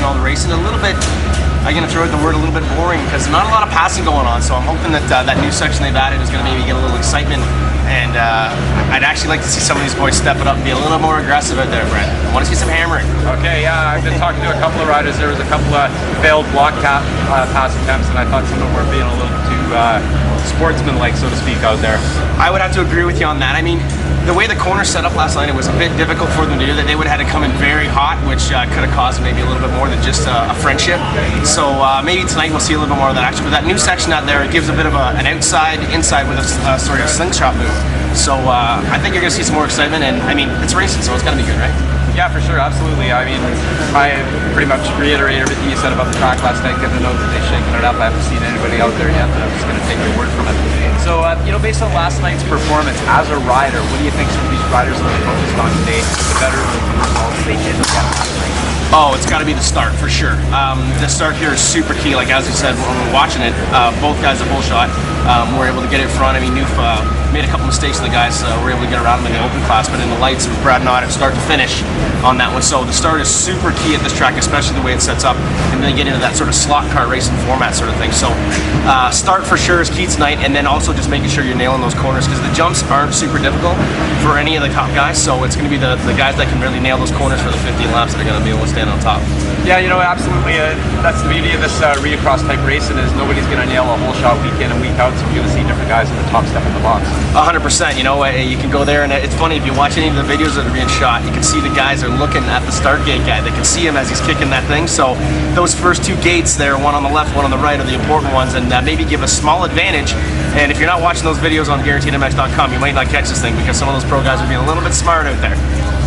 watching all the racing. A little bit, I'm going to throw out the word a little bit boring because not a lot of passing going on. So I'm hoping that that new section they've added is going to maybe get a little excitement. And I'd actually like to see some of these boys step it up and be a little more aggressive out there, Brent. I want to see some hammering. Okay, yeah, I've been talking to a couple of riders. There was a couple of failed block pass attempts, and I thought some of them were being a little too sportsman-like, so to speak, out there. I would have to agree with you on that. I mean, the way the corner set up last night, it was a bit difficult for them to do that. They would have had to come in very hot, which could have caused maybe a little bit more than just a friendship. So maybe tonight we'll see a little bit more of that action. But that new section out there, it gives a bit of an outside-inside with a sort of slingshot move. So I think you're going to see some more excitement, and I mean, it's racing, so it's got to be good, right? Yeah, for sure, absolutely. I mean, I pretty much reiterate everything you said about the track last night. Good to know that they're shaking it up. I haven't seen anybody out there yet, but I'm just going to take your word from it. So, you know, based on last night's performance as a rider, what do you think some of these riders will be focused on today to better the results they did get last night? Oh, it's got to be the start for sure. The start here is super key. Like as you said, when we're watching it, both guys at bullshot were able to get in front. I mean, Newf made a couple mistakes. The guys were able to get around him in the open class, but in the lights, Brad Nott start to finish on that one. So the start is super key at this track, especially the way it sets up, and then get into that sort of slot car racing format sort of thing. So start for sure is key tonight, and then also just making sure you're nailing those corners because the jumps aren't super difficult for any of the top guys. So it's going to be the guys that can really nail those corners for the 15 laps that are going to be able to stand on top. Yeah, you know, absolutely. That's the beauty of this read-across type racing is nobody's going to nail a whole shot week in and week out. So you're going to see different guys in the top step in the box. 100%. You know, you can go there, and it's funny if you watch any of the videos that are being shot, you can see the guys are looking at the start gate guy. They can see him as he's kicking that thing. So those first two gates there, one on the left, one on the right, are the important ones, and maybe give a small advantage. And if you're not watching those videos on GuaranteedMX.com, you might not catch this thing because some of those pro guys are being a little bit smart out there.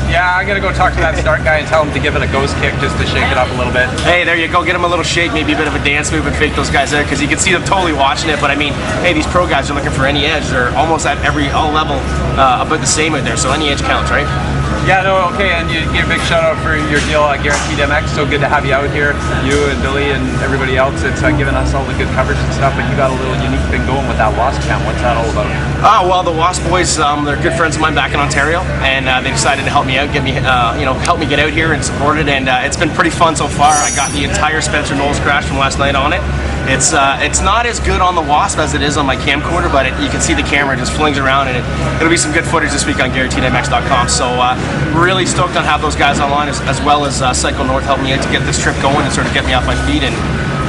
Yeah, I'm gonna go talk to that start guy and tell him to give it a ghost kick just to shake it up a little bit. Hey, there you go. Get him a little shake, maybe a bit of a dance move and fake those guys there because you can see them totally watching it. But I mean, hey, these pro guys are looking for any edge. They're almost at all level about the same out there. So any edge counts, right? Yeah, no, okay, and you get a big shout out for your deal at Guaranteed MX. So good to have you out here, you and Billy and everybody else. It's given us all the good coverage and stuff, but you got a little unique thing going with that Wasp Cam. What's that all about? Oh, well, the Wasp boys, they're good friends of mine back in Ontario, and they decided to help me out, get me, help me get out here and support it, and it's been pretty fun so far. I got the entire Spencer Knowles crash from last night on it. It's not as good on the Wasp as it is on my camcorder, but you can see the camera just flings around, and it'll be some good footage this week on GuaranteedMX.com. So really stoked on have those guys online as well as Cycle North help me out to get this trip going and sort of get me off my feet and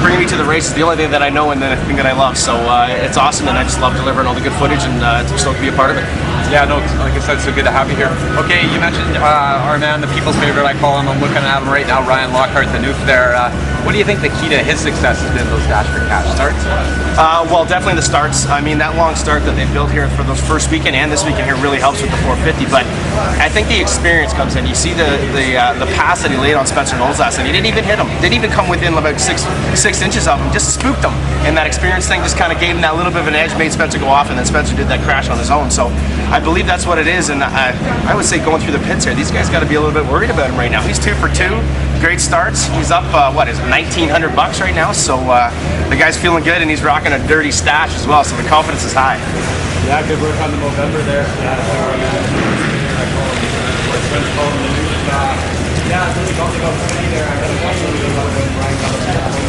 bringing me to the race is the only thing that I know and the thing that I love. So it's awesome, and I just love delivering all the good footage, and it's stoked to be a part of it. Yeah, no, like I said, so good to have you here. Okay, you mentioned our man, the people's favorite, I call him. I'm looking at him right now, Ryan Lockhart, the Newf there. What do you think the key to his success has been, those Dash for Cash starts? Well, definitely the starts. I mean, that long start that they built here for those first weekend and this weekend here really helps with the 450, but I think the experience comes in. You see the pass that he laid on Spencer Knowles last night. He didn't even hit him. Didn't even come within about six inches of him. Just spooked him. And that experience thing just kind of gave him that little bit of an edge, made Spencer go off, and then Spencer did that crash on his own. So I believe that's what it is, and I would say going through the pits here, these guys got to be a little bit worried about him right now. He's 2 for 2. Great starts. He's up, what is it, $1,900 right now, so the guy's feeling good, and he's rocking a dirty stash as well, so the confidence is high. Yeah, good work on the November there. Yeah, it's really bumping up something there. I got a question about when Brian got up there.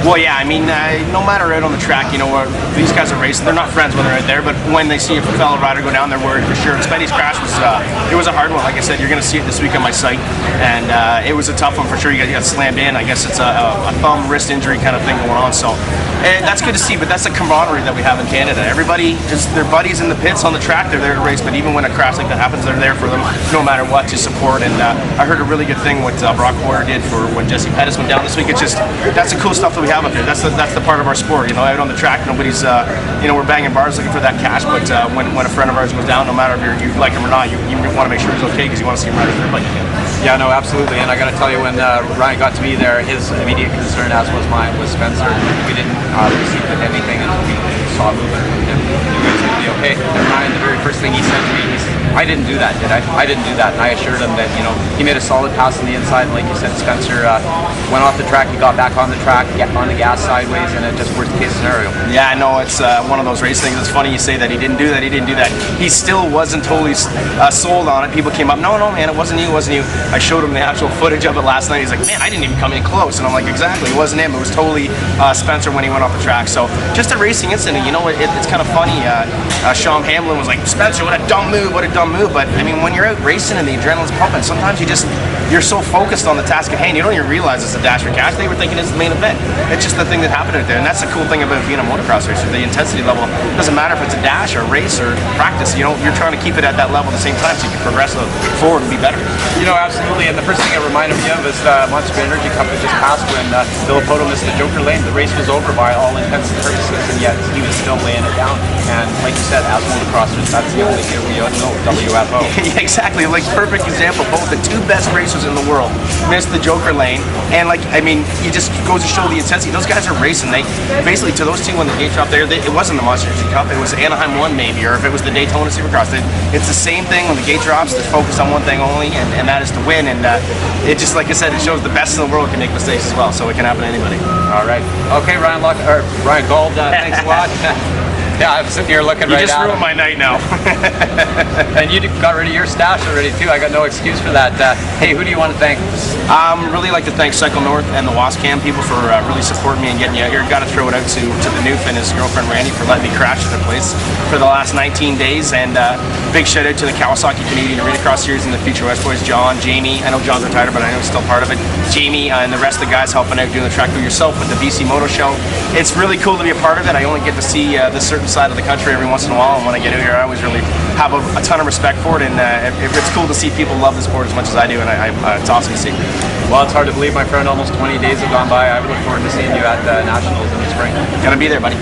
Well, yeah, I mean, no matter out on the track, you know, these guys are racing. They're not friends when they're out there, but when they see a fellow rider go down, they're worried for sure. And Spenny's crash was, it was a hard one. Like I said, you're going to see it this week on my site, and it was a tough one for sure. You got slammed in. I guess it's a thumb wrist injury kind of thing going on. So, and that's good to see. But that's the camaraderie that we have in Canada. Everybody is their buddies in the pits on the track. They're there to race, but even when a crash like that happens, they're there for them no matter what to support. And I heard a really good thing what Brock Porter did for when Jesse Pettis went down this week. It's just that's the cool stuff that we have up here. That's the part of our sport. You know, out on the track, nobody's you know, we're banging bars looking for that cash. But when a friend of ours goes down, no matter if you like him or not, you want to make sure he's okay because you want to see him riding everybody. Yeah, no, absolutely. And I got to tell you, when Ryan got to me there, his immediate concern, as was mine, was Spencer. We didn't receive anything until we saw movement from him. You guys would be okay. And Ryan, the very first thing he said to me, he said, I didn't do that, did I? I didn't do that. And I assured him that, you know, he made a solid pass on the inside. And like you said, Spencer went off the track, he got back on the track, on the gas sideways, and it just worst case scenario. Yeah, I know, it's one of those race things. It's funny you say that he didn't do that, he didn't do that. He still wasn't totally sold on it. People came up, no, man, it wasn't you, it wasn't you. I showed him the actual footage of it last night. He's like, man, I didn't even come in close. And I'm like, exactly, it wasn't him. It was totally Spencer when he went off the track. So just a racing incident. You know, it's kind of funny. Sean Hamlin was like, Spencer, what a dumb move, what a dumb move. But I mean, when you're out racing and the adrenaline's pumping, sometimes you're so focused on the task at hand, you don't even realize it's a dash for cash. They were thinking it's the main event. It's just the thing that happened out there. And that's the cool thing about being a motocross racer. The intensity level doesn't matter if it's a dash or a race or practice. You know, you're trying to keep it at that level at the same time so you can progress forward and be better. You know, absolutely. And the first thing it reminded me of is the Monster Energy Cup that just passed when Villopoto missed the Joker lane. The race was over by all intents and purposes, and yet he was still laying it down. And like you said, as motocrossers, that's the only gear we know, WFO. Yeah, exactly. Like, perfect example. Both the two best racers in the world missed the Joker lane. And, like, I mean, it just goes to show the intensity. Those guys are racing. They basically, to those two when the gate dropped there, it wasn't the Monster Energy Cup. It was Anaheim 1 maybe, or if it was the Daytona Supercross. It's the same thing when the gate drops. They're focused on one thing only, and that is to win. And it just, like I said, it shows the best in the world can make mistakes as well. So it can happen to anybody. All right. Okay, Ryan Gauld, thanks a lot. Yeah, I'm sitting here looking right at You just ruined my night now. And you got rid of your stash already too. I got no excuse for that. Hey, who do you want to thank? Really like to thank Cycle North and the Wascam people for really supporting me and getting me out here. Got to throw it out to the Noof and his girlfriend Randy for letting me crash at their place for the last 19 days. And big shout out to the Kawasaki Canadian Arena Cross Series and the Future West Boys, John, Jamie. I know John's retired, but I know he's still part of it. Jamie and the rest of the guys helping out doing the track. Do yourself with the BC Moto Show. It's really cool to be a part of it. I only get to see this certain side of the country every once in a while, and when I get out here, I always really have a ton of respect for it. And it's cool to see people love the sport as much as I do, and it's awesome to see. Well, it's hard to believe, my friend. Almost 20 days have gone by. I look forward to seeing you at the Nationals in the spring. Gonna be there, buddy.